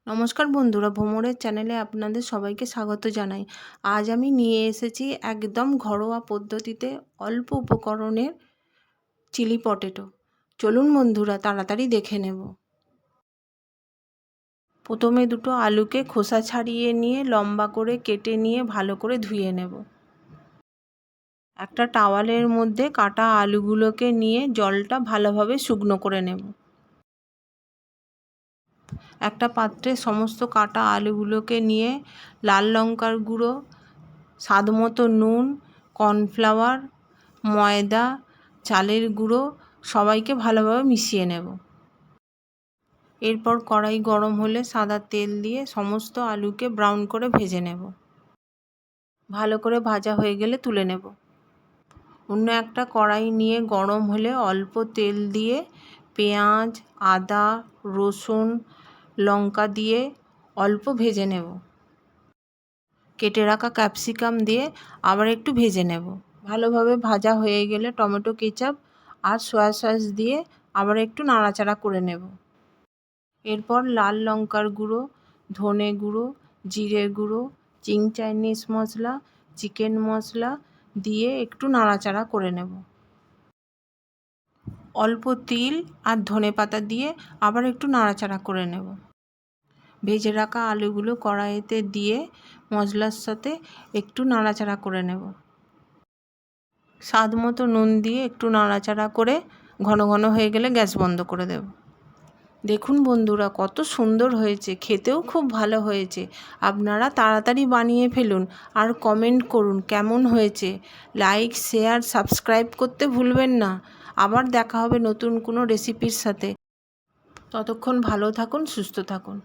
নমস্কার বন্ধুরা, ভ্রমণের চ্যানেলে আপনাদের সবাইকে স্বাগত জানাই। আজ আমি নিয়ে এসেছি একদম ঘরোয়া পদ্ধতিতে অল্প উপকরণের চিলি পটেটো। চলুন বন্ধুরা, তাড়াতাড়ি দেখে নেব। প্রথমে দুটো আলুকে খোসা ছাড়িয়ে নিয়ে লম্বা করে কেটে নিয়ে ভালো করে ধুয়ে নেব। একটা টাওয়ালের মধ্যে কাটা আলুগুলোকে নিয়ে জলটা ভালোভাবে শুকনো করে নেব। একটা পাত্রে সমস্ত কাটা আলুগুলোকে নিয়ে লাল লঙ্কার গুঁড়ো, স্বাদমতো নুন, কর্নফ্লাওয়ার, ময়দা, চালের গুঁড়ো সবাইকে ভালোভাবে মিশিয়ে নেব। এরপর কড়াই গরম হলে সাদা তেল দিয়ে সমস্ত আলুকে ব্রাউন করে ভেজে নেব। ভালো করে ভাজা হয়ে গেলে তুলে নেব। অন্য একটা কড়াই নিয়ে গরম হলে অল্প তেল দিয়ে পেঁয়াজ, আদা, রসুন, লঙ্কা দিয়ে অল্প ভেজে নেব। কেটে রাখা ক্যাপসিকাম দিয়ে আবার একটু ভেজে নেব। ভালোভাবে ভাজা হয়ে গেলে টমেটো কেচাপ আর সয়া সস দিয়ে আবার একটু নাড়াচাড়া করে নেব। এরপর লাল লঙ্কার গুঁড়ো, ধনে গুঁড়ো, জিরে গুঁড়ো, চিং চাইনিজ মশলা, চিকেন মশলা দিয়ে একটু নাড়াচাড়া করে নেব। অল্প তিল আর ধনেপাতা দিয়ে আবার একটু নাড়াচাড়া করে নেব। ভেজে রাখা আলুগুলো কড়াইতে দিয়ে মশলার সাথে একটু নাড়াচাড়া করে নেব। স্বাদ মতো নুন দিয়ে একটু নাড়াচাড়া করে ঘন ঘন হয়ে গেলে গ্যাস বন্ধ করে দেব। দেখুন বন্ধুরা, কত সুন্দর হয়েছে, খেতেও খুব ভালো হয়েছে। আপনারা তাড়াতাড়ি বানিয়ে ফেলুন আর কমেন্ট করুন কেমন হয়েছে। লাইক, শেয়ার, সাবস্ক্রাইব করতে ভুলবেন না। আবার দেখা হবে নতুন কোনো রেসিপির সাথে। ততক্ষণ ভালো থাকুন, সুস্থ থাকুন।